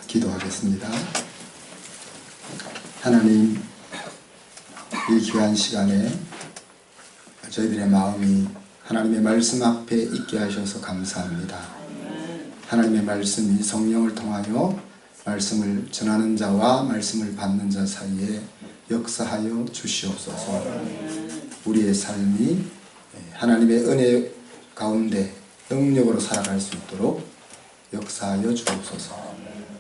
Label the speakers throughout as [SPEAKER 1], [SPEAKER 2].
[SPEAKER 1] 기도하겠습니다. 하나님, 이 귀한 시간에 저희들의 마음이 하나님의 말씀 앞에 있게 하셔서 감사합니다. 하나님의 말씀이 성령을 통하여 말씀을 전하는 자와 말씀을 받는 자 사이에 역사하여 주시옵소서. 우리의 삶이 하나님의 은혜 가운데 능력으로 살아갈 수 있도록 역사하여 주옵소서.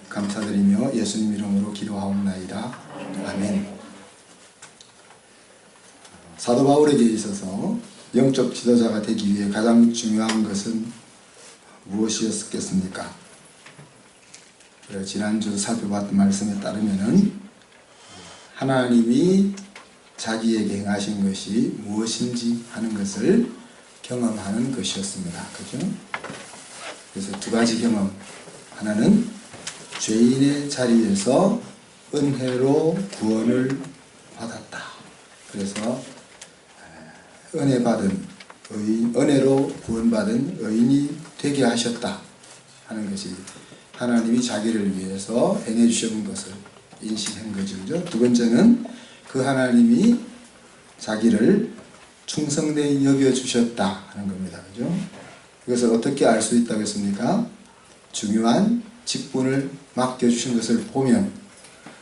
[SPEAKER 1] 감사드리며 예수님 이름으로 기도하옵나이다. 아멘. 사도 바울에게 있어서 영적 지도자가 되기 위해 가장 중요한 것은 무엇이었겠습니까? 지난주 살펴봤던 말씀에 따르면은 하나님이 자기에게 행하신 것이 무엇인지 하는 것을 경험하는 것이었습니다. 그죠? 그래서 두 가지 경험. 하나는 죄인의 자리에서 은혜로 구원을 받았다. 그래서 은혜 받은 의인, 은혜로 구원받은 의인이 되게 하셨다 하는 것이 하나님이 자기를 위해서 행해 주신 것을 인식한 거죠. 두 번째는 그 하나님이 자기를 충성되이 여겨주셨다 하는 겁니다. 그죠? 이것을 어떻게 알 수 있다고 했습니까? 중요한 직분을 맡겨주신 것을 보면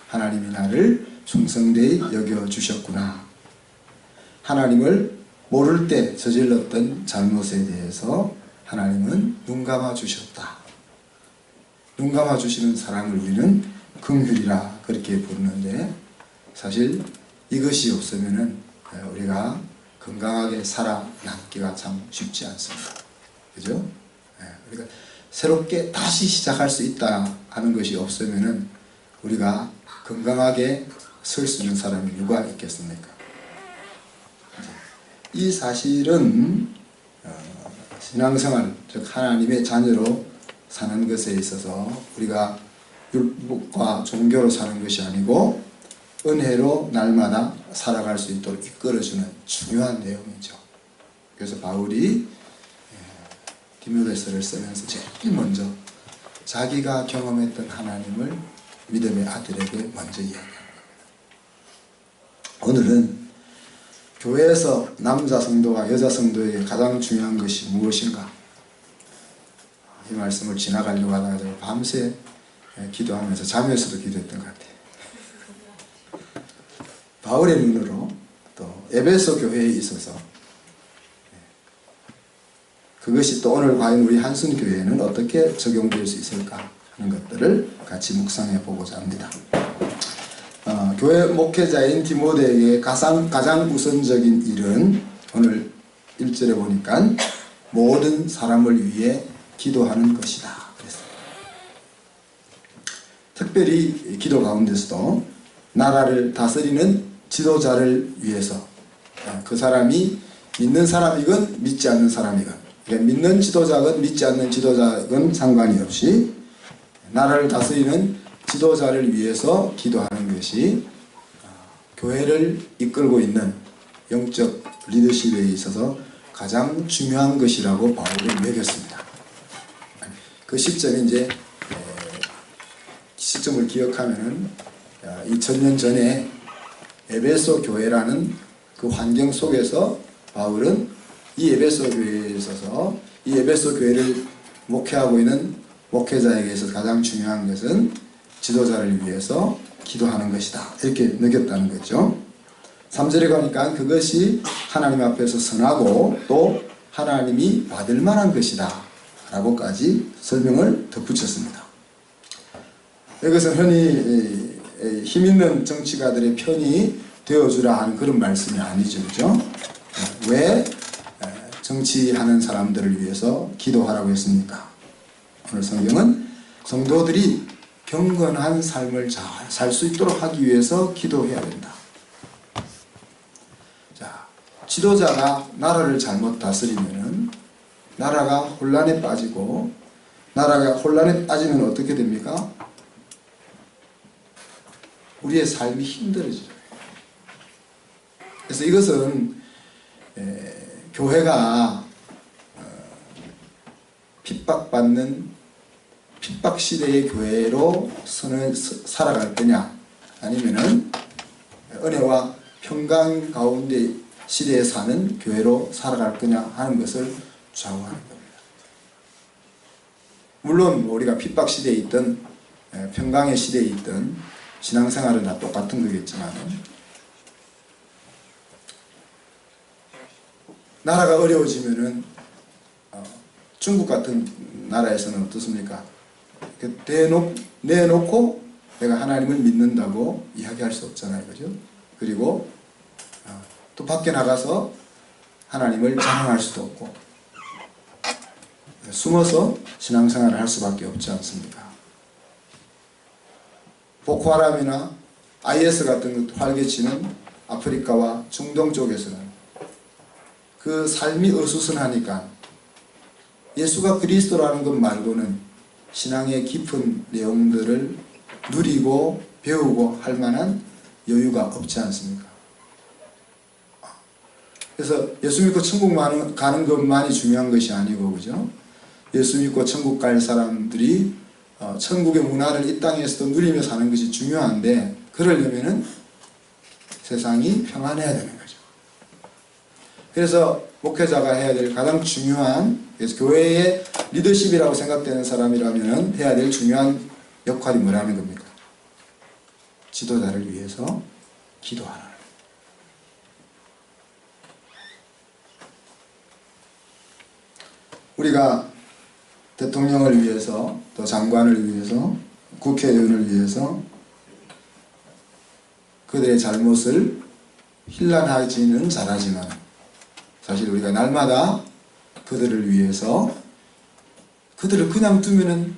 [SPEAKER 1] 하나님이 나를 충성되이 여겨주셨구나. 하나님을 모를 때 저질렀던 잘못에 대해서 하나님은 눈 감아 주셨다. 눈 감아 주시는 사랑을 우리는 긍휼이라 그렇게 부르는데, 사실 이것이 없으면은 우리가 건강하게 살아남기가 참 쉽지 않습니다. 그죠? 그러니까 새롭게 다시 시작할 수 있다 하는 것이 없으면은 우리가 건강하게 설 수 있는 사람이 누가 있겠습니까? 이 사실은 신앙생활, 즉 하나님의 자녀로 사는 것에 있어서 우리가 율법과 종교로 사는 것이 아니고 은혜로 날마다 살아갈 수 있도록 이끌어주는 중요한 내용이죠. 그래서 바울이 디모데서를 쓰면서 제일 먼저 자기가 경험했던 하나님을 믿음의 아들에게 먼저 이야기합니다. 오늘은 교회에서 남자 성도와 여자 성도에게 가장 중요한 것이 무엇인가? 이 말씀을 지나가려고 하다가 밤새 기도하면서 잠에서도 기도했던 것 같아요. 바울의 눈으로 또 에베소 교회에 있어서 그것이 또 오늘 과연 우리 한순교회에는 어떻게 적용될 수 있을까 하는 것들을 같이 묵상해 보고자 합니다. 교회 목회자인 디모데에게 가장 우선적인 일은 오늘 1절에 보니까 모든 사람을 위해 기도하는 것이다. 그랬습니다. 특별히 기도 가운데서도 나라를 다스리는 지도자를 위해서, 그 사람이 믿는 사람이건 믿지 않는 사람이건, 믿는 지도자건 믿지 않는 지도자건 상관이 없이 나라를 다스리는 지도자를 위해서 기도하는 것이 교회를 이끌고 있는 영적 리더십에 있어서 가장 중요한 것이라고 바울은 매겼습니다. 그 시점이 이제 시점을 기억하면은 2000년 전에 에베소 교회라는 그 환경 속에서 바울은 이 에베소 교회에 있어서 이 에베소 교회를 목회하고 있는 목회자에게 있어서 가장 중요한 것은 지도자를 위해서 기도하는 것이다. 이렇게 느꼈다는 거죠. 3절에 가니까 그것이 하나님 앞에서 선하고 또 하나님이 받을 만한 것이다 라고까지 설명을 덧붙였습니다. 이것은 흔히 힘있는 정치가들의 편이 되어주라 하는 그런 말씀이 아니죠. 그죠? 왜 정치하는 사람들을 위해서 기도하라고 했습니까? 오늘 성경은 성도들이 경건한 삶을 잘 살 수 있도록 하기 위해서 기도해야 된다. 자, 지도자가 나라를 잘못 다스리면은 나라가 혼란에 빠지고, 나라가 혼란에 빠지면 어떻게 됩니까? 우리의 삶이 힘들어져요. 그래서 이것은 교회가 핍박받는 핍박 시대의 교회로 살아갈 거냐, 아니면은 은혜와 평강 가운데 시대에 사는 교회로 살아갈 거냐 하는 것을 좌우하는 겁니다. 물론 우리가 핍박 시대에 있든 평강의 시대에 있든 신앙생활은 다 똑같은 거겠지만, 나라가 어려워지면은 중국 같은 나라에서는 어떻습니까? 내놓고 내가 하나님을 믿는다고 이야기할 수 없잖아요, 그죠? 그리고 또 밖에 나가서 하나님을 자랑할 수도 없고 숨어서 신앙생활을 할 수밖에 없지 않습니까? 보코하람이나 IS 같은 것 활개치는 아프리카와 중동 쪽에서는 그 삶이 어수선하니까 예수가 그리스도라는 것 말고는 신앙의 깊은 내용들을 누리고 배우고 할 만한 여유가 없지 않습니까? 그래서 예수 믿고 천국 가는 것만이 중요한 것이 아니고, 그죠? 예수 믿고 천국 갈 사람들이 천국의 문화를 이 땅에서도 누리며 사는 것이 중요한데, 그러려면은 세상이 평안해야 되는 거죠. 그래서 목회자가 해야 될 가장 중요한, 그래서 교회의 리더십이라고 생각되는 사람이라면 해야 될 중요한 역할이 뭐라는 겁니까? 지도자를 위해서 기도하라. 우리가 대통령을 위해서, 또 장관을 위해서, 국회의원을 위해서 그들의 잘못을 힐난하지는 잘하지만 사실 우리가 날마다 그들을 위해서, 그들을 그냥 두면은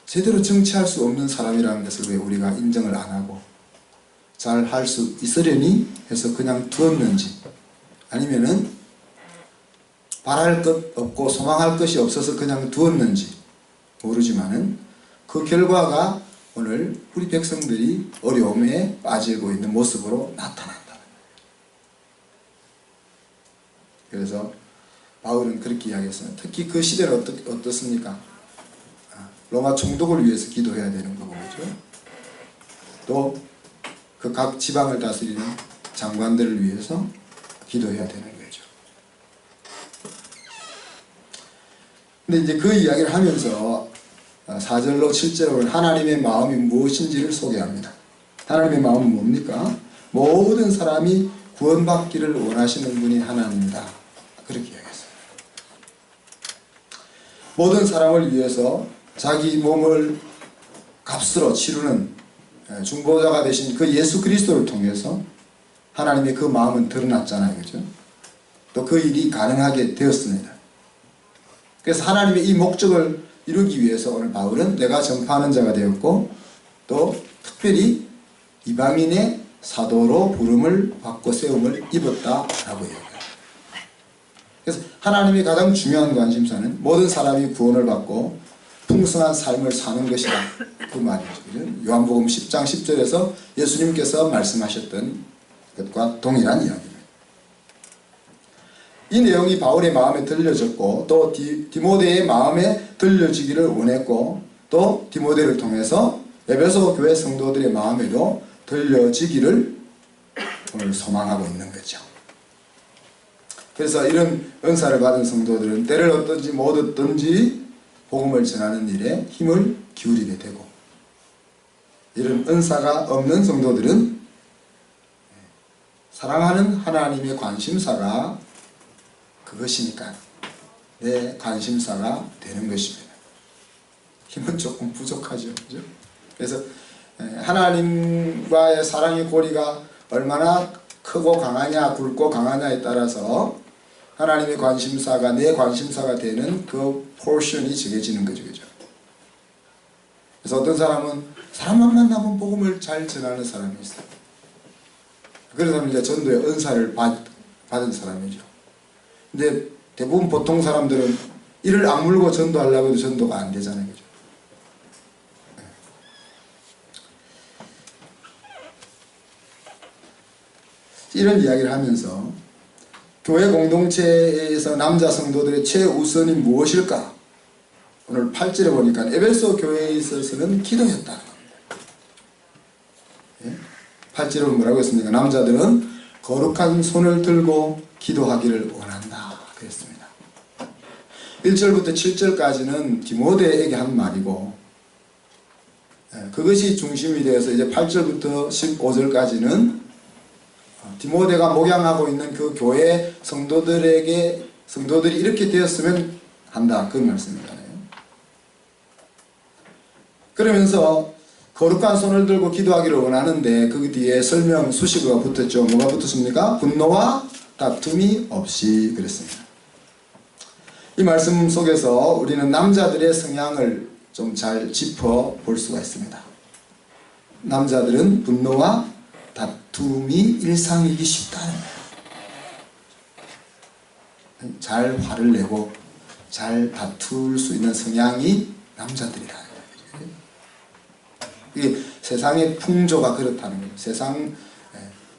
[SPEAKER 1] 제대로 정치할 수 없는 사람이라는 것을 왜 우리가 인정을 안 하고 잘 할 수 있으려니 해서 그냥 두었는지, 아니면은 바랄 것 없고 소망할 것이 없어서 그냥 두었는지 모르지만은 그 결과가 오늘 우리 백성들이 어려움에 빠지고 있는 모습으로 나타난다는 거예요. 그래서 바울은 그렇게 이야기했어요. 특히 그 시대는 어떻습니까? 로마 총독을 위해서 기도해야 되는 거고, 그죠? 또 그 각 지방을 다스리는 장관들을 위해서 기도해야 되는 거죠. 근데 이제 그 이야기를 하면서 4절로 7절로 하나님의 마음이 무엇인지를 소개합니다. 하나님의 마음은 뭡니까? 모든 사람이 구원받기를 원하시는 분이 하나님이다. 그렇게 이야기했어요. 모든 사람을 위해서 자기 몸을 값으로 치르는 중보자가 되신 그 예수 그리스도를 통해서 하나님의 그 마음은 드러났잖아요, 그죠? 또 그 일이 가능하게 되었습니다. 그래서 하나님의 이 목적을 이루기 위해서 오늘 바울은 내가 전파하는 자가 되었고, 또 특별히 이방인의 사도로 부름을 받고 세움을 입었다라고 이야기합니다. 그래서 하나님의 가장 중요한 관심사는 모든 사람이 구원을 받고 풍성한 삶을 사는 것이다, 그 말이죠. 요한복음 10장 10절에서 예수님께서 말씀하셨던 것과 동일한 이야기입니다. 이 내용이 바울의 마음에 들려졌고, 또 디모데의 마음에 들려지기를 원했고, 또 디모데를 통해서 에베소 교회 성도들의 마음에도 들려지기를 오늘 소망하고 있는 거죠. 그래서 이런 은사를 받은 성도들은 때를 얻든지 못 얻든지 복음을 전하는 일에 힘을 기울이게 되고, 이런 은사가 없는 성도들은 사랑하는 하나님의 관심사가 그것이니까 내 관심사가 되는 것입니다. 힘은 조금 부족하죠, 그죠? 그래서 하나님과의 사랑의 고리가 얼마나 크고 강하냐, 굵고 강하냐에 따라서 하나님의 관심사가 내 관심사가 되는 그 포션이 정해지는 거죠, 그죠? 그래서 어떤 사람은 사람만 만나면 복음을 잘 전하는 사람이 있어요. 그런 사람은 이제 전도의 은사를 받은 사람이죠. 근데 대부분 보통 사람들은 이를 악물고 전도하려고 해도 전도가 안 되잖아요, 그죠? 이런 이야기를 하면서 교회 공동체에서 남자 성도들의 최우선이 무엇일까? 오늘 8절에 보니까 에베소 교회에 있어서는 기도였다는 겁니다. 예? 8절에 뭐라고 했습니까? 남자들은 거룩한 손을 들고 기도하기를 원한다 그랬습니다. 1절부터 7절까지는 디모데에게 한 말이고, 그것이 중심이 되어서 이제 8절부터 15절까지는 디모데가 목양하고 있는 그 교회 성도들이 이렇게 되었으면 한다 그 말씀이잖아요. 그러면서 거룩한 손을 들고 기도하기를 원하는데 그 뒤에 설명 수식어가 붙었죠. 뭐가 붙었습니까? 분노와 다툼이 없이 그랬습니다. 이 말씀 속에서 우리는 남자들의 성향을 좀 잘 짚어 볼 수가 있습니다. 남자들은 분노와 다툼이 일상이기 쉽다는 거예요. 잘 화를 내고 잘 다툴 수 있는 성향이 남자들이라는 거예요. 이게 세상의 풍조가 그렇다는 거예요. 세상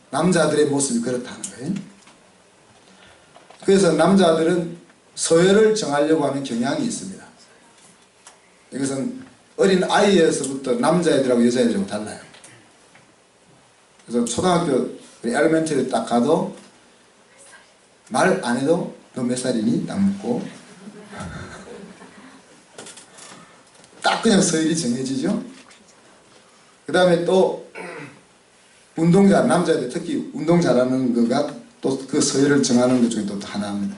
[SPEAKER 1] 남자들의 모습이 그렇다는 거예요. 그래서 남자들은 서열을 정하려고 하는 경향이 있습니다. 이것은 어린 아이에서부터 남자애들하고 여자애들하고 달라요. 그래서 초등학교 엘리멘터리 딱 가도 말 안 해도 너 몇 살이니? 딱 묻고 딱 그냥 서열이 정해지죠. 그 다음에 또 남자애들 특히 운동 잘하는 거가 또 그 서열을 정하는 것 중에 또 하나입니다.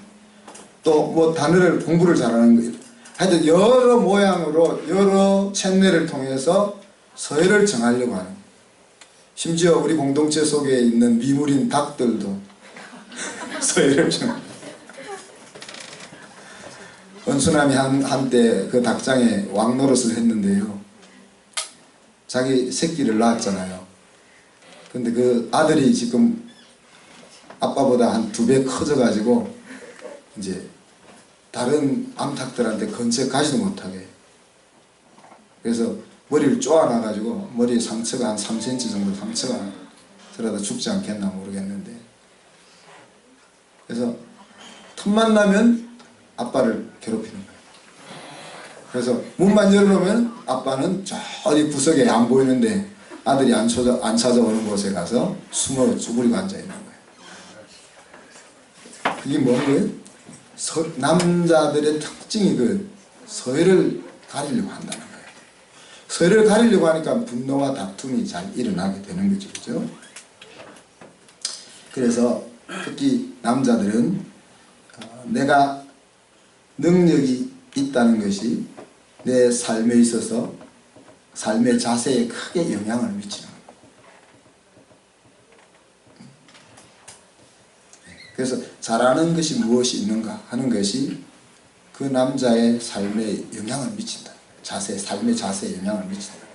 [SPEAKER 1] 또 뭐 단어를 공부를 잘하는 거, 하여튼 여러 모양으로 여러 채널을 통해서 서열을 정하려고 하는 거예요. 심지어 우리 공동체 속에 있는 미물인 닭들도 서열을 정합니다. 원수남이 한때 그 닭장에 왕노릇을 했는데요. 자기 새끼를 낳았잖아요. 근데 그 아들이 지금 아빠보다 한 2배 커져가지고 이제 다른 암탉들한테 근처에 가지도 못하게. 그래서 머리를 쪼아놔가지고 머리에 상처가 한 3cm 정도 상처가 들어다 죽지 않겠나 모르겠는데. 그래서 틈만 나면 아빠를 괴롭히는 거예요. 그래서 문만 열어놓으면 아빠는 저 어디 구석에 안 보이는데 아들이 안 찾아오는 곳에 가서 숨어 쭈그리고 앉아있는 거예요. 그게 뭔 거예요? 남자들의 특징이 그 서열을 가리려고 한다는 거예요. 서열을 가리려고 하니까 분노와 다툼이 잘 일어나게 되는 거죠. 그죠? 그래서 특히 남자들은 내가 능력이 있다는 것이 내 삶에 있어서 삶의 자세에 크게 영향을 미치는 거예요. 그래서 잘하는 것이 무엇이 있는가 하는 것이 그 남자의 삶에 영향을 미친다. 삶의 자세에 영향을 미친다.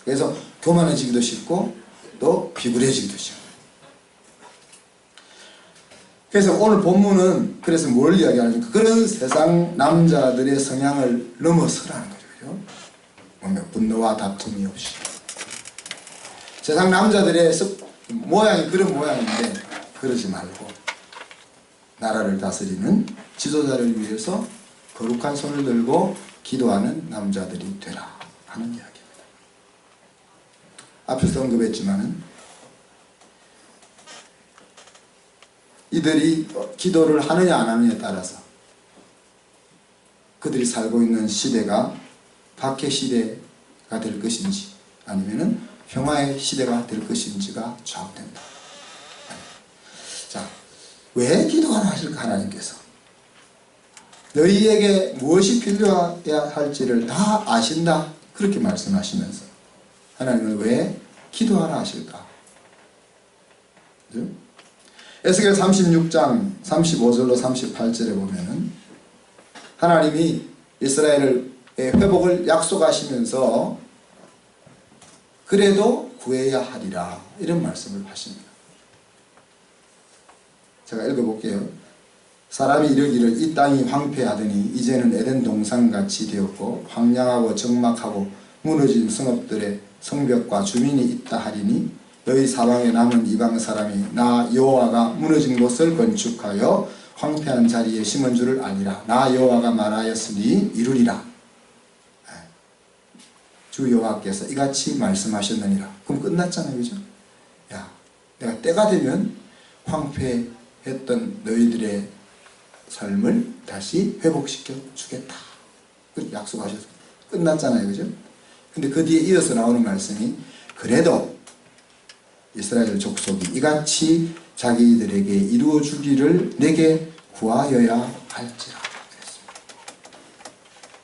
[SPEAKER 1] 그래서 교만해지기도 쉽고 또 비굴해지기도 쉽고. 그래서 오늘 본문은 그래서 뭘 이야기하는지 그런 세상 남자들의 성향을 넘어서라는 거죠. 그죠? 분노와 다툼이 없이. 세상 남자들의 모양이 그런 모양인데 그러지 말고 나라를 다스리는 지도자를 위해서 거룩한 손을 들고 기도하는 남자들이 되라 하는 이야기입니다. 앞에서 언급했지만은 이들이 기도를 하느냐 안 하느냐에 따라서 그들이 살고 있는 시대가 박해 시대가 될 것인지 아니면은 평화의 시대가 될 것인지가 좌우된다. 자, 왜 기도하라 하실까 하나님께서? 너희에게 무엇이 필요해야 할지를 다 아신다 그렇게 말씀하시면서 하나님은 왜 기도하라 하실까? 그죠? 에스겔 36장 35절로 38절에 보면은 하나님이 이스라엘의 회복을 약속하시면서 그래도 구해야 하리라 이런 말씀을 하십니다. 제가 읽어볼게요. 사람이 이르기를 이 땅이 황폐하더니 이제는 에덴 동산같이 되었고 황량하고 적막하고 무너진 성읍들의 성벽과 주민이 있다 하리니 너희 사방에 남은 이방 사람이 나 여호와가 무너진 곳을 건축하여 황폐한 자리에 심은 줄을 알리라. 나 여호와가 말하였으니 이루리라. 주 여호와께서 이같이 말씀하셨느니라. 그럼 끝났잖아요. 그죠? 야, 내가 때가 되면 황폐했던 너희들의 삶을 다시 회복시켜 주겠다. 그렇게 약속하셔서 끝났잖아요. 그죠? 근데 그 뒤에 이어서 나오는 말씀이 그래도 이스라엘 족속이 이같이 자기들에게 이루어 주기를 내게 구하여야 할지라 그랬습니다.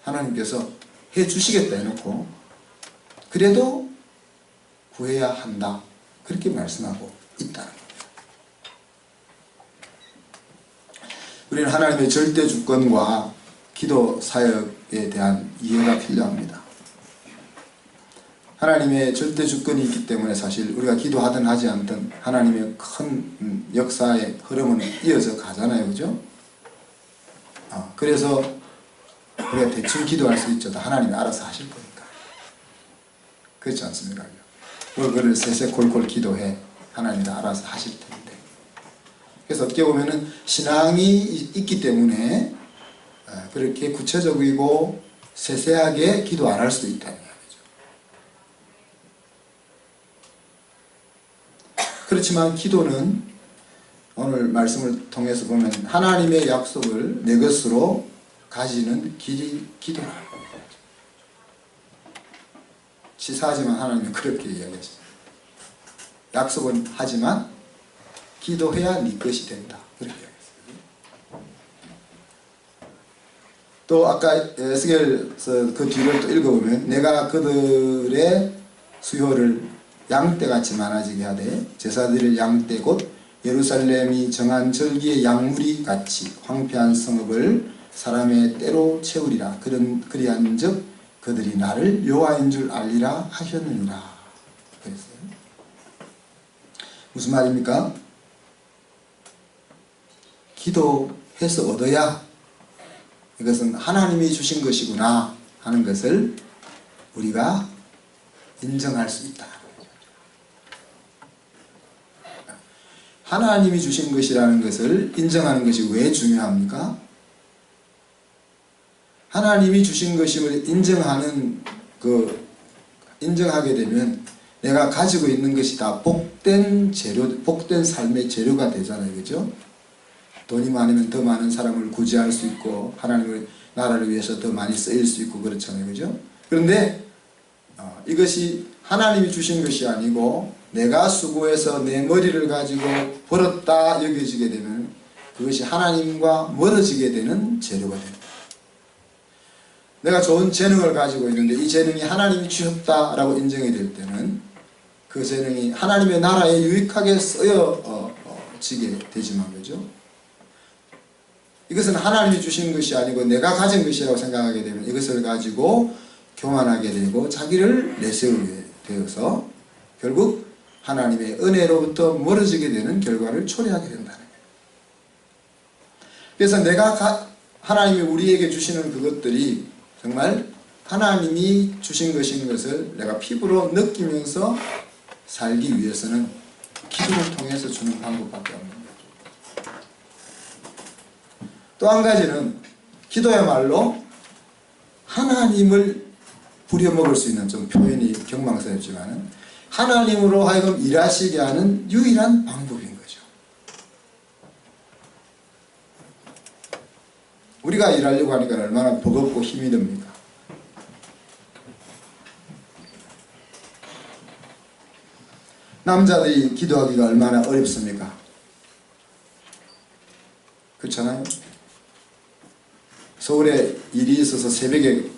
[SPEAKER 1] 하나님께서 해 주시겠다 해놓고 그래도 구해야 한다. 그렇게 말씀하고 있다는 겁니다. 우리는 하나님의 절대 주권과 기도 사역에 대한 이해가 필요합니다. 하나님의 절대 주권이 있기 때문에 사실 우리가 기도하든 하지 않든 하나님의 큰 역사의 흐름은 이어져 가잖아요. 그죠? 그래서 우리가 대충 기도할 수 있죠. 하나님이 알아서 하실 거니까. 그렇지 않습니까? 뭘 그를 세세콜콜 기도해. 하나님이 알아서 하실 텐데. 그래서 어떻게 보면은 신앙이 있기 때문에 그렇게 구체적이고 세세하게 기도 안 할 수도 있다는 거죠. 그렇지만 기도는 오늘 말씀을 통해서 보면 하나님의 약속을 내 것으로 가지는 길이 기도라는 겁니다. 치사하지만 하나님은 그렇게 이야기하십니다. 약속은 하지만 기도해야 네 것이 된다. 그렇게 이야기했어요. 또 아까 에스겔서 그 뒤를 또 읽어보면 내가 그들의 수요를 양떼같이 많아지게 하되 제사드릴 양떼 곧 예루살렘이 정한 절기의 양무리 같이 황폐한 성읍을 사람의 때로 채우리라. 그리한 즉 그들이 나를 여호와인 줄 알리라 하셨느니라. 그랬어요. 무슨 말입니까? 기도해서 얻어야 이것은 하나님이 주신 것이구나 하는 것을 우리가 인정할 수 있다. 하나님이 주신 것이라는 것을 인정하는 것이 왜 중요합니까? 하나님이 주신 것임을 인정하게 되면 내가 가지고 있는 것이 다 복된 재료, 복된 삶의 재료가 되잖아요. 그죠? 돈이 많으면 더 많은 사람을 구제할 수 있고 하나님의 나라를 위해서 더 많이 쓰일 수 있고 그렇잖아요. 그죠? 그런데 이것이 하나님이 주신 것이 아니고 내가 수고해서 내 머리를 가지고 벌었다 여겨지게 되면 그것이 하나님과 멀어지게 되는 재료가 됩니다. 내가 좋은 재능을 가지고 있는데 이 재능이 하나님이 주셨다라고 인정이 될 때는 그 재능이 하나님의 나라에 유익하게 쓰여지게 되지만 그죠? 이것은 하나님이 주신 것이 아니고 내가 가진 것이라고 생각하게 되면 이것을 가지고 교만하게 되고 자기를 내세우게 되어서 결국 하나님의 은혜로부터 멀어지게 되는 결과를 초래하게 된다는 거예요. 그래서 하나님이 우리에게 주시는 그것들이 정말 하나님이 주신 것인 것을 내가 피부로 느끼면서 살기 위해서는 기도를 통해서 주는 방법밖에 없는 거예요. 또 한 가지는 기도야말로 하나님을 부려먹을 수 있는, 좀 표현이 경망스럽지만 하나님으로 하여금 일하시게 하는 유일한 방법인 거죠. 우리가 일하려고 하니까 얼마나 버겁고 힘이 듭니까? 남자들이 기도하기가 얼마나 어렵습니까? 그렇잖아요? 서울에 일이 있어서 새벽에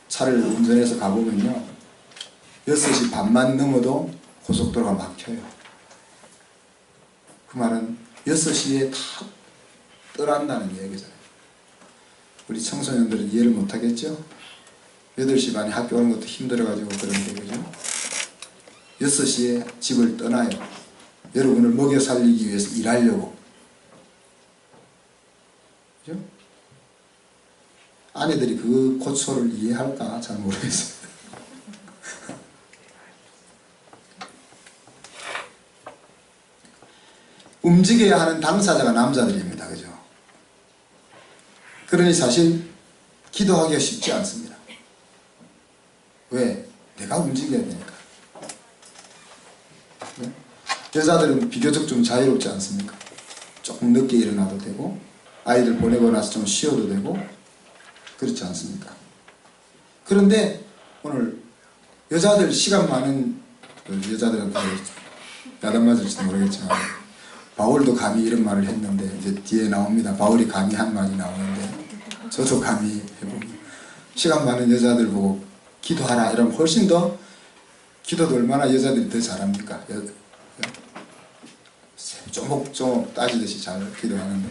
[SPEAKER 1] 차를 운전해서 가보면요 6시 반만 넘어도 고속도로가 막혀요. 그 말은 6시에 다 떠난다는 얘기잖아요. 우리 청소년들은 이해를 못하겠죠? 8시 반에 학교 오는 것도 힘들어가지고 그런데 그죠? 6시에 집을 떠나요. 여러분을 먹여 살리기 위해서 일하려고. 그죠? 아내들이 그 고초를 이해할까? 잘 모르겠어요. 움직여야 하는 당사자가 남자들입니다. 그죠? 그러니 사실 기도하기가 쉽지 않습니다. 왜? 내가 챙겨야 되니까. 네? 여자들은 비교적 좀 자유롭지 않습니까? 조금 늦게 일어나도 되고 아이들 보내고 나서 좀 쉬어도 되고 그렇지 않습니까? 그런데 오늘 여자들 시간 많은 여자들한테 야단 맞을지도 모르겠지만 바울도 감히 이런 말을 했는데 이제 뒤에 나옵니다. 바울이 감히 한 말이 나오는데 저도 감히 해보면 시간 많은 여자들 보고 기도하라 이러면 훨씬 더 기도도 얼마나 여자들이 더 잘합니까? 조목조목 따지듯이 잘 기도하는데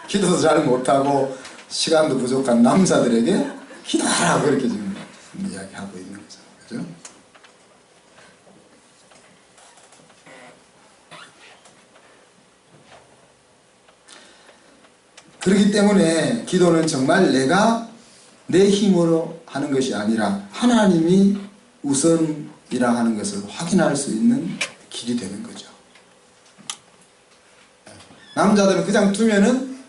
[SPEAKER 1] 기도도 잘 못하고 시간도 부족한 남자들에게 기도하라 그렇게 지금 이야기하고 있는 거죠. 그죠? 그렇기 때문에 기도는 정말 내가 내 힘으로 하는 것이 아니라 하나님이 우선이라 하는 것을 확인할 수 있는 길이 되는 거죠. 남자들은 그냥 두면은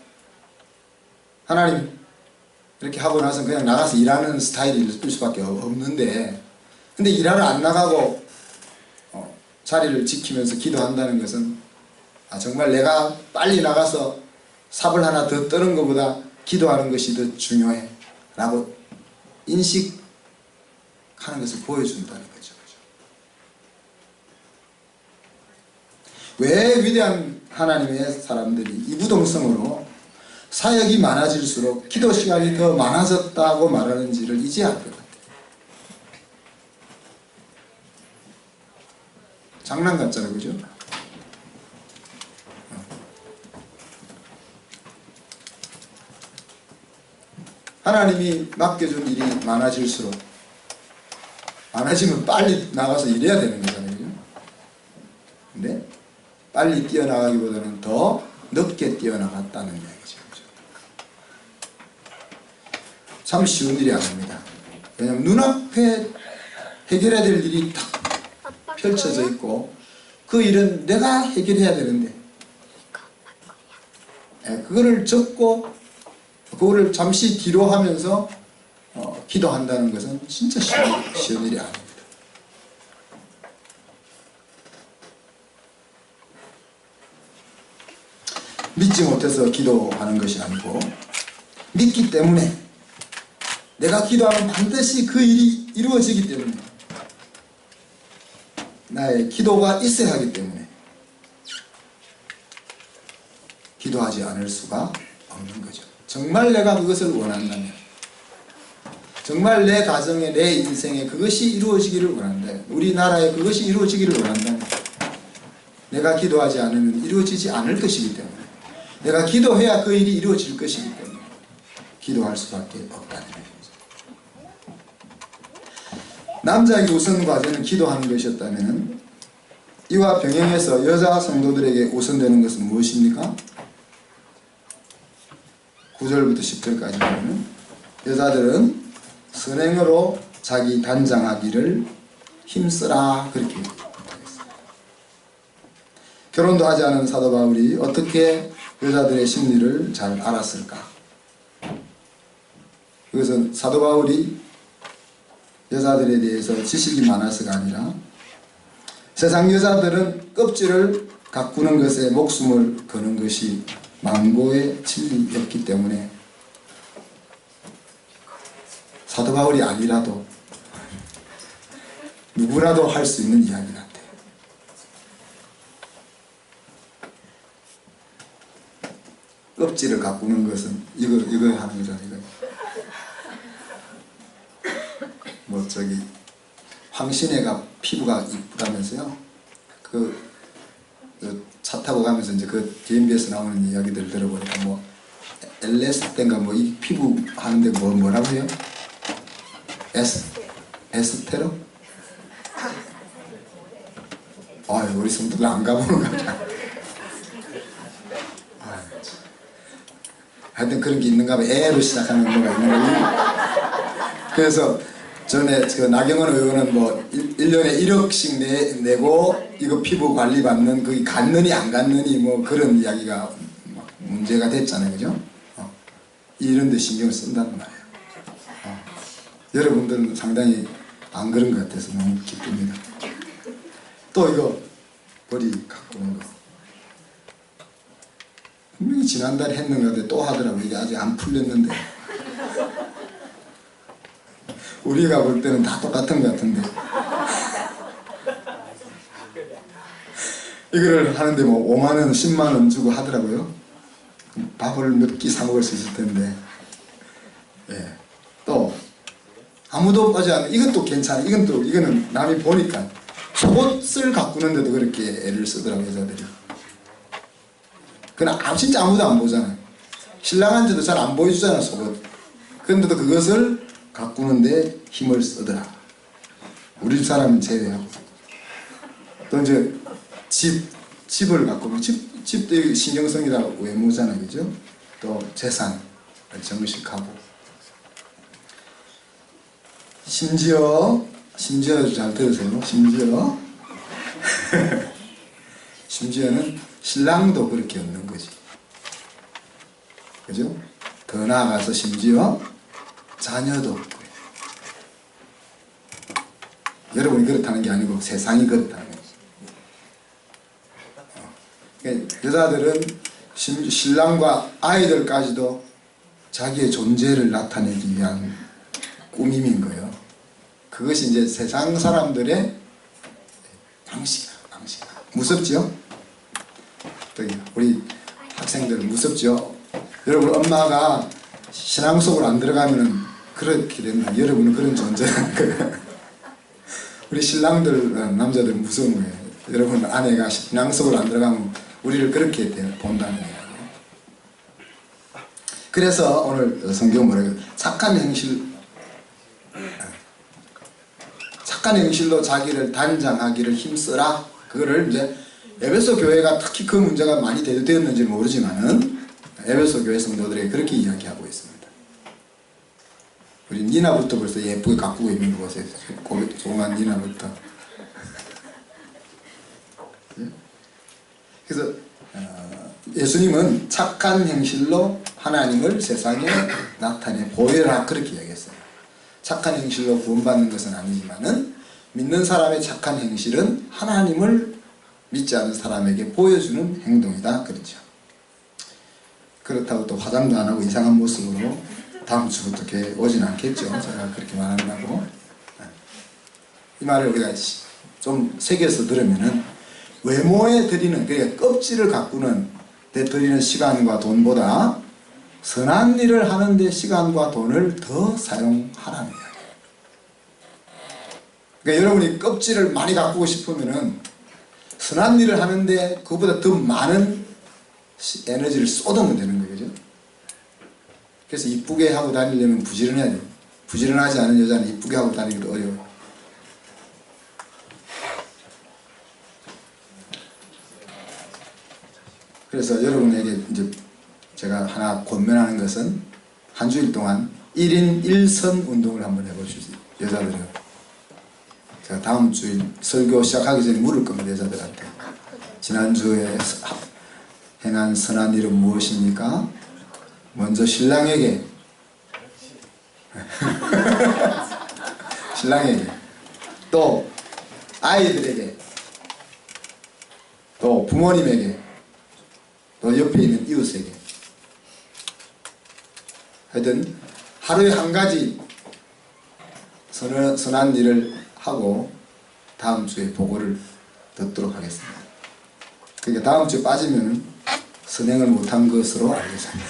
[SPEAKER 1] 하나님 이렇게 하고 나서 그냥 나가서 일하는 스타일일 수밖에 없는데, 근데 일하러 안 나가고 자리를 지키면서 기도한다는 것은 정말 내가 빨리 나가서 삽을 하나 더 떠는 것보다 기도하는 것이 더 중요해 라고 인식하는 것을 보여준다는 거죠. 왜 위대한 하나님의 사람들이 이구동성으로 사역이 많아질수록 기도 시간이 더 많아졌다고 말하는지를 이제 알 것 같아요. 장난 같잖아요, 그죠? 하나님이 맡겨준 일이 많아질수록 많아지면 빨리 나가서 일해야 되는 거잖아요, 그죠? 근데 빨리 뛰어나가기보다는 더 늦게 뛰어나갔다는 이야기죠. 참 쉬운 일이 아닙니다. 왜냐하면 눈앞에 해결해야 될 일이 딱 펼쳐져 있고 그 일은 내가 해결해야 되는데 그거를 접고 그거를 잠시 뒤로 하면서 기도한다는 것은 진짜 쉬운 일이 아닙니다. 믿지 못해서 기도하는 것이 아니고 믿기 때문에 내가 기도하면 반드시 그 일이 이루어지기 때문에 나의 기도가 있어야 하기 때문에 기도하지 않을 수가 없는 거죠. 정말 내가 그것을 원한다면, 정말 내 가정에 내 인생에 그것이 이루어지기를 원한다, 우리나라에 그것이 이루어지기를 원한다면 내가 기도하지 않으면 이루어지지 않을 것이기 때문에, 내가 기도해야 그 일이 이루어질 것이기 때문에 기도할 수밖에 없다는 거죠. 남자에게 우선 과제는 기도하는 것이었다면 이와 병행해서 여자 성도들에게 우선되는 것은 무엇입니까? 9절부터 10절까지 보면 여자들은 선행으로 자기 단장하기를 힘쓰라 그렇게 부탁했어요. 결혼도 하지 않은 사도 바울이 어떻게 여자들의 심리를 잘 알았을까? 그것은 사도 바울이 여자들에 대해서 지식이 많아서가 아니라 세상 여자들은 껍질을 가꾸는 것에 목숨을 거는 것이 망고의 진리였기 때문에 사도 바울이 아니라도 누구라도 할 수 있는 이야기 같아요. 껍질을 가꾸는 것은 이거 하는 거잖아요. 이거. 뭐 저기 황신애가 피부가 이쁘다면서요. 그 차 타고 가면서 이제 그 DMB에서 나오는 이야기들 들어보니까 뭐 LS 때인가 뭐 이 피부 하는데 뭐라고요? 에스테로? 우리 성도들 안 가보는 거야. 하여튼 그런 게 있는가 봐. 애로 시작하는 거가 있는 거예요. 그래서 전에 그 나경원 의원은 뭐 1년에 1억씩 내고 이거 피부 관리 받는 그게 갔느니 안 갔느니 뭐 그런 이야기가 막 문제가 됐잖아요. 그죠? 이런 데 신경을 쓴단 말이에요. 여러분들은 상당히 안 그런 것 같아서 너무 기쁩니다. 또 이거 머리 가꾸는 거 분명히 지난달에 했는 것 같은데 또 하더라고요. 이게 아직 안 풀렸는데 우리가 볼 때는 다 똑같은 것 같은데 이거를 하는데 뭐 5만원 10만원 주고 하더라고요. 밥을 몇 끼 사 먹을 수 있을 텐데. 예. 또 아무도 빠지 않는 이것도 괜찮아. 이거는 남이 보니까 속옷을 가꾸는데도 그렇게 애를 쓰더라고요. 여자들이. 그냥 진짜 아무도 안 보잖아요. 신랑한테도 잘 안 보여주잖아 속옷. 그런데도 그것을 가꾸는데 힘을 쓰더라. 우리 집 사람은 제외하고. 또 이제 집을 가꾸면 집도 신경성이다 외모잖아요. 그죠? 또 재산, 정식하고. 심지어 잘 들으세요. 심지어는 신랑도 그렇게 얻는 거지. 그죠? 더 나아가서 심지어 자녀도 없고요. 여러분이 그렇다는 게 아니고 세상이 그렇다는 거지. 그러니까 여자들은 신랑과 아이들까지도 자기의 존재를 나타내기 위한 꾸밈인 거예요. 그것이 이제 세상 사람들의 방식이야. 무섭죠? 우리 학생들 무섭죠? 여러분 엄마가 신앙 속으로 안 들어가면은 그렇게 된다. 여러분은 그런 존재라는 거예요. 우리 신랑들 남자들 무서운 거예요. 여러분 아내가 신앙 속으로 안 들어가면 우리를 그렇게 본다는 거예요. 그래서 오늘 성경 뭐라고요? 착한 행실로 자기를 단장하기를 힘쓰라. 그거를 이제 에베소 교회가 특히 그 문제가 많이 대두되었는지 모르지만은 에베소 교회 성도들에게 그렇게 이야기하고 있습니다. 우리 니나부터 벌써 예쁘게 가꾸고 있는 거 보세요. 조그만 니나부터. 그래서 예수님은 착한 행실로 하나님을 세상에 나타내 보여라 그렇게 이야기했어요. 착한 행실로 구원받는 것은 아니지만은 믿는 사람의 착한 행실은 하나님을 믿지 않는 사람에게 보여주는 행동이다 그렇죠. 그렇다고 또 화장도 안 하고 이상한 모습으로 다음 주부터 교회 오진 않겠죠. 제가 그렇게 말한다고. 이 말을 우리가 좀 새겨서 들으면은 외모에 드리는, 그러니까 껍질을 가꾸는 데 드리는 시간과 돈보다 선한 일을 하는데 시간과 돈을 더 사용하라는 이야기예요. 그러니까 여러분이 껍질을 많이 가꾸고 싶으면은 선한 일을 하는데 그보다 더 많은 에너지를 쏟으면 되는 거죠. 그래서 이쁘게 하고 다니려면 부지런해야 돼요. 부지런하지 않은 여자는 이쁘게 하고 다니기도 어려워요. 그래서 여러분에게 이제 제가 하나 권면하는 것은 한 주일 동안 1인 1선 운동을 한번 해보십시오. 여자들은. 제가 다음 주일 설교 시작하기 전에 물을 겁니다. 여자들한테. 지난주에 행한 선한 일은 무엇입니까? 먼저 신랑에게 또 아이들에게 또 부모님에게 또 옆에 있는 이웃에게 하여튼 하루에 한 가지 선한 일을 하고 다음 주에 보고를 듣도록 하겠습니다. 그러니까 다음 주에 빠지면 선행을 못한 것으로 알겠습니다.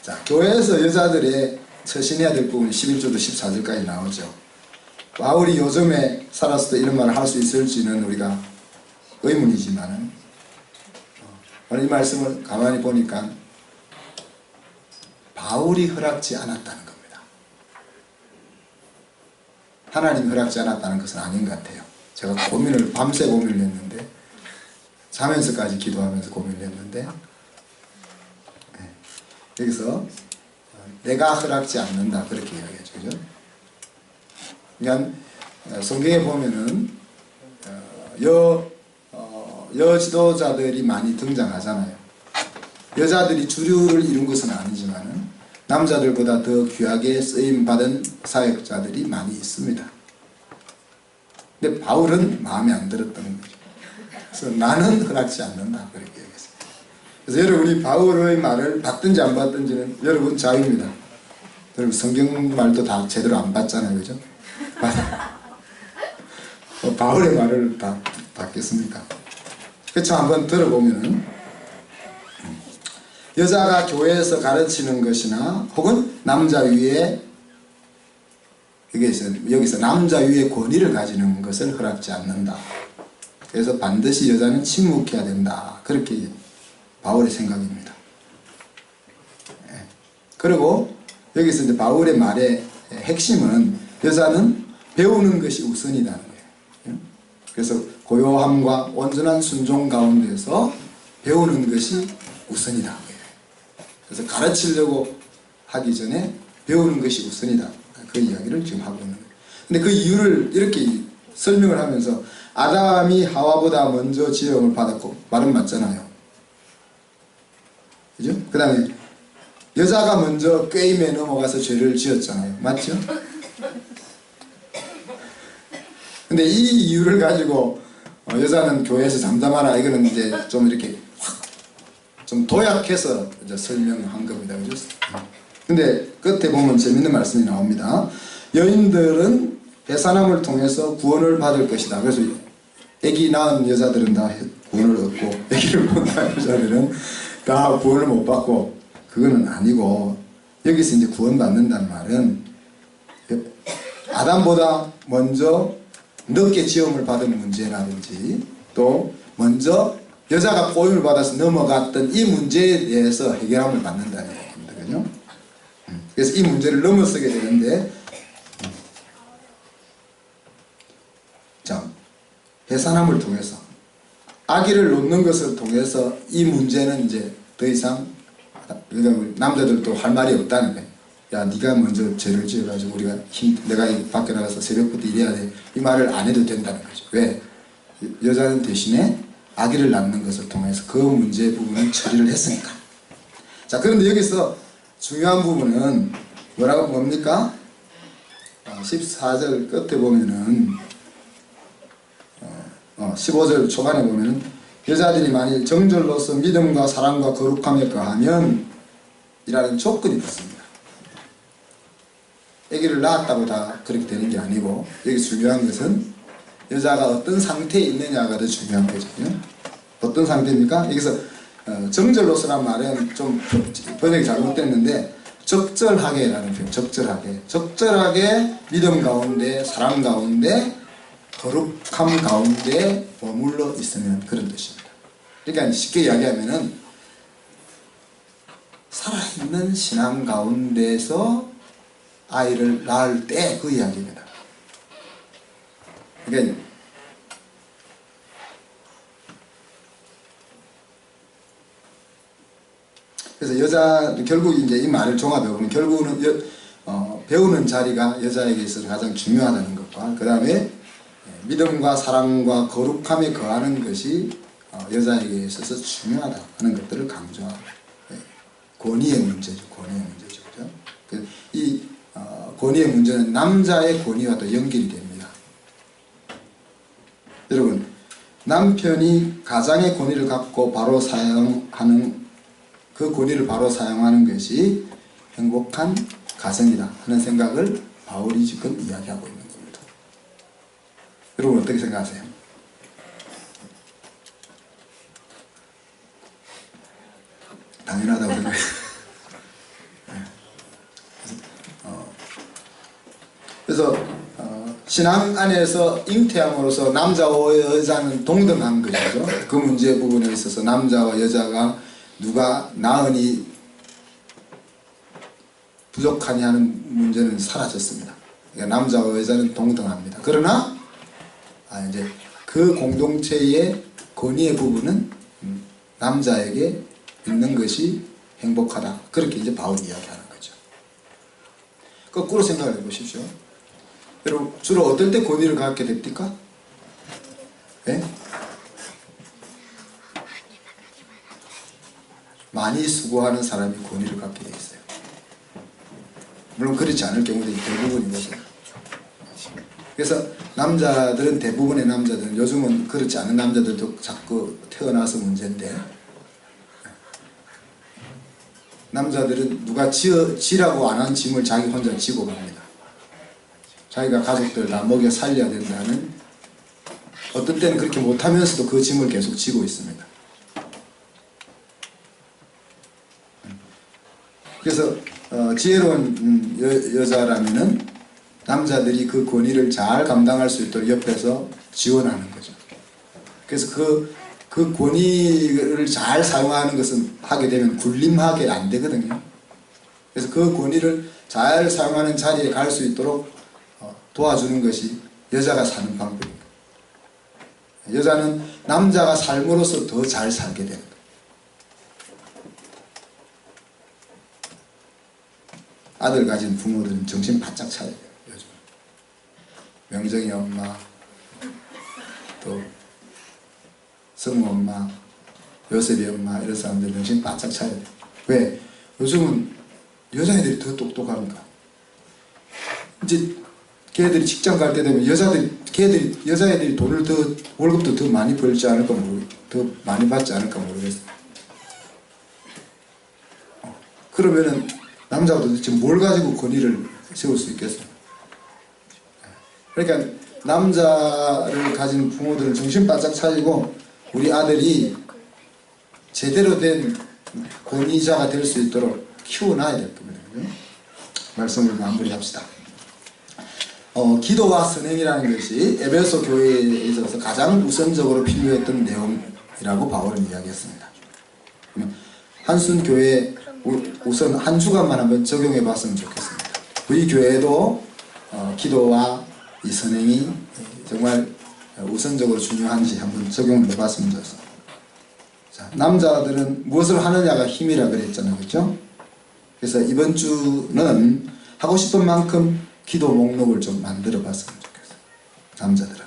[SPEAKER 1] 자, 교회에서 여자들의 처신해야 될 부분이 11절부터 14절까지 나오죠. 바울이 요즘에 살았을 때 이런 말을 할 수 있을지는 우리가 의문이지만은 오늘 이 말씀을 가만히 보니까 바울이 허락지 않았다는 겁니다. 하나님이 허락지 않았다는 것은 아닌 것 같아요. 제가 밤새 고민을 했는데 자면서까지 기도하면서 고민을 했는데 여기서 내가 허락지 않는다 그렇게 이야기하죠. 그죠? 그러니까 성경에 보면은 여지도자들이 많이 등장하잖아요. 여자들이 주류를 이룬 것은 아니지만은 남자들보다 더 귀하게 쓰임받은 사역자들이 많이 있습니다. 근데 바울은 마음에 안 들었던 거죠. 그래서 나는 허락지 않는다 그렇게 얘기했어요. 그래서 여러분이 바울의 말을 받든지 안 받든지는 여러분 자유입니다. 여러분 성경 말도 다 제대로 안 받잖아요, 그죠? 바울의 말을 다 받겠습니까? 그렇죠. 한번 들어보면은 여자가 교회에서 가르치는 것이나 혹은 남자 위에 여기서 남자 위에 권위를 가지는 것을 허락지 않는다. 그래서 반드시 여자는 침묵해야 된다. 그렇게 바울의 생각입니다. 그리고 여기서 이제 바울의 말의 핵심은 여자는 배우는 것이 우선이라는 거예요. 그래서 고요함과 온전한 순종 가운데서 배우는 것이 우선이다. 그래서 가르치려고 하기 전에 배우는 것이 우선이다. 그 이야기를 지금 하고 있는 거예요. 근데 그 이유를 이렇게 설명을 하면서 아담이 하와보다 먼저 지음을 받았고 말은 맞잖아요. 그죠? 그 다음에 여자가 먼저 꾀임에 넘어가서 죄를 지었잖아요. 맞죠? 근데 이 이유를 가지고 여자는 교회에서 잠잠하라 이거는 이제 좀 이렇게 확 좀 도약해서 이제 설명한 겁니다. 그죠? 근데 끝에 보면 재밌는 말씀이 나옵니다. 여인들은 해산함을 통해서 구원을 받을 것이다. 그래서 아기 낳은 여자들은 다 구원을 얻고 아기를 못 낳은 여자들은 다 구원을 못 받고 그거는 아니고 여기서 이제 구원받는다는 말은 아담보다 먼저 늦게 지음을 받은 문제라든지 또 먼저 여자가 꼬임을 받아서 넘어갔던 이 문제에 대해서 해결함을 받는다는 얘기입니다. 그죠? 그래서 이 문제를 넘어서게 되는데 자, 해산함을 통해서 아기를 놓는 것을 통해서 이 문제는 이제 더 이상 그러니까 남자들도 할 말이 없다는 거예요. 야, 네가 먼저 죄를 지어가지고 우리가 내가 밖에 나가서 새벽부터 일해야 돼. 이 말을 안 해도 된다는 거죠. 왜? 여자는 대신에 아기를 낳는 것을 통해서 그 문제 부분을 처리를 했으니까. 자, 그런데 여기서 중요한 부분은 뭡니까? 14절 끝에 보면은 15절 초반에 보면은 여자들이 만일 정절로서 믿음과 사랑과 거룩함에 거하면 이라는 조건이 붙습니다. 아기를 낳았다고 다 그렇게 되는 게 아니고 여기 중요한 것은 여자가 어떤 상태에 있느냐가 더 중요한 거죠. 어떤 상태입니까? 여기서 정절로서란 말은 좀 번역이 잘못됐는데 적절하게라는 표현, 적절하게 믿음 가운데 사랑 가운데 거룩함 가운데 머물러 있으면 그런 뜻입니다. 그러니까 쉽게 이야기하면은 살아있는 신앙 가운데서 아이를 낳을 때 그 이야기입니다. 그러니까 그래서 여자 결국 이제 이 말을 종합해 보면 결국은 배우는 자리가 여자에게 있어서 가장 중요하다는 것과 그 다음에 믿음과 사랑과 거룩함에 거하는 것이 여자에게 있어서 중요하다 하는 것들을 강조하고 권위의 문제죠. 권위의 문제죠. 그죠? 이 권위의 문제는 남자의 권위와도 연결이 됩니다. 여러분, 남편이 가장의 권위를 갖고 바로 사용하는 그 권위를 바로 사용하는 것이 행복한 가정이다 하는 생각을 바울이 지금 이야기하고 있는 겁니다. 여러분 어떻게 생각하세요? 당연하다고 생각해요. 그래서 신앙 안에서 잉태함으로써 남자와 여자는 동등한 것이죠. 그 문제 부분에 있어서 남자와 여자가 누가 나으니 부족하니 하는 문제는 사라졌습니다. 그러니까 남자와 여자는 동등합니다. 그러나 이제 그 공동체의 권위의 부분은 남자에게 있는 것이 행복하다. 그렇게 이제 바울이 이야기하는 거죠. 거꾸로 생각을 해보십시오. 여러분 주로 어떨 때 권위를 갖게 됩니까? 네? 많이 수고하는 사람이 권위를 갖게 돼 있어요. 물론 그렇지 않을 경우도 대부분이거든요. 그래서 남자들은, 대부분의 남자들은, 요즘은 그렇지 않은 남자들도 자꾸 태어나서 문제인데, 남자들은 누가 지라고 안 한 짐을 자기 혼자 지고 갑니다. 자기가 가족들 다 먹여 살려야 된다는, 어떤 때는 그렇게 못하면서도 그 짐을 계속 지고 있습니다. 그래서 지혜로운 여자라면은 남자들이 그 권위를 잘 감당할 수 있도록 옆에서 지원하는 거죠. 그래서 그 권위를 잘 사용하는 것은 하게 되면 군림하게 안 되거든요. 그래서 그 권위를 잘 사용하는 자리에 갈 수 있도록 도와주는 것이 여자가 사는 방법입니다. 여자는 남자가 삶으로써 더 잘 살게 됩니다. 아들 가진 부모들은 정신 바짝 차려야 돼요. 요즘 명정이 엄마, 또 성우 엄마, 요셉이 엄마, 이런 사람들 정신 바짝 차려야 돼요. 왜? 요즘은 여자애들이 더 똑똑하니까. 이제 걔들이 직장 갈 때 되면 여자애들이 돈을 월급도 더 많이 벌지 않을까 더 많이 받지 않을까 모르겠어요. 그러면은 남자가 도대체 뭘 가지고 권위를 세울 수 있겠어요? 그러니까 남자를 가진 부모들은 정신 바짝 차리고 우리 아들이 제대로 된 권위자가 될 수 있도록 키워놔야 될 겁니다. 말씀을 마무리합시다. 기도와 선행이라는 것이 에베소 교회에 있어서 가장 우선적으로 필요했던 내용이라고 바울은 이야기했습니다. 한순 교회 우선 한 주간만 한번 적용해 봤으면 좋겠습니다. 우리 교회도 기도와 이 선행이 정말 우선적으로 중요한지 한번 적용해 봤으면 좋겠습니다. 자, 남자들은 무엇을 하느냐가 힘이라 그랬잖아요. 그렇죠? 그래서 이번 주는 하고 싶은 만큼 기도 목록을 좀 만들어 봤으면 좋겠어요. 남자들은.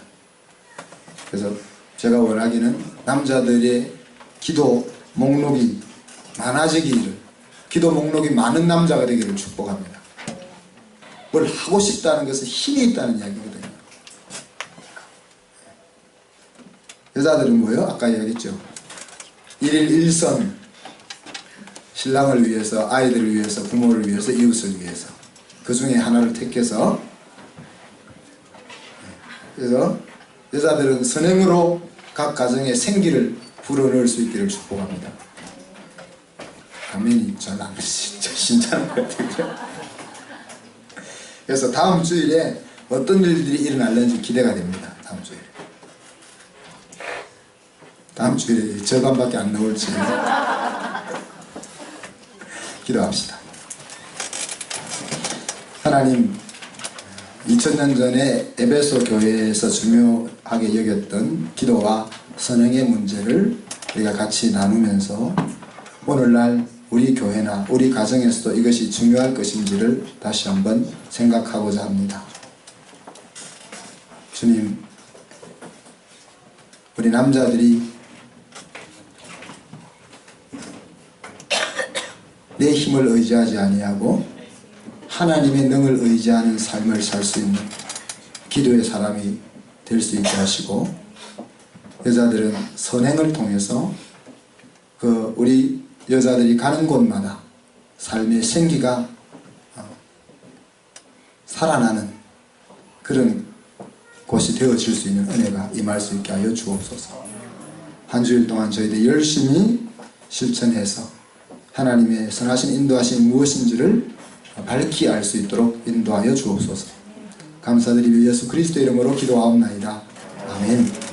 [SPEAKER 1] 그래서 제가 원하기는 남자들의 기도 목록이 많아지기를, 기도 목록이 많은 남자가 되기를 축복합니다. 뭘 하고 싶다는 것은 힘이 있다는 이야기거든요. 여자들은 뭐예요? 아까 이야기했죠. 1일 1선, 신랑을 위해서, 아이들을 위해서, 부모를 위해서, 이웃을 위해서, 그 중에 하나를 택해서, 그래서 여자들은 선행으로 각 가정의 생기를 불어넣을 수 있기를 축복합니다. 아멘이 잘 안 진짜 신기한 것 같아요. 그래서 다음 주일에 어떤 일들이 일어날는지 기대가 됩니다. 다음 주일에 절반밖에 안 나올지 기도합시다. 하나님, 2000년 전에 에베소 교회에서 중요하게 여겼던 기도와 선행의 문제를 우리가 같이 나누면서 오늘날 우리 교회나 우리 가정에서도 이것이 중요할 것인지를 다시 한번 생각하고자 합니다. 주님, 우리 남자들이 내 힘을 의지하지 아니하고 하나님의 능을 의지하는 삶을 살 수 있는 기도의 사람이 될 수 있게 하시고, 여자들은 선행을 통해서 우리 여자들이 가는 곳마다 삶의 생기가 살아나는 그런 곳이 되어질 수 있는 은혜가 임할 수 있게 하여 주옵소서. 한 주일 동안 저희들이 열심히 실천해서 하나님의 선하신 인도하심이 무엇인지를 밝히 알 수 있도록 인도하여 주옵소서. 감사드리며 예수 그리스도 이름으로 기도하옵나이다. 아멘.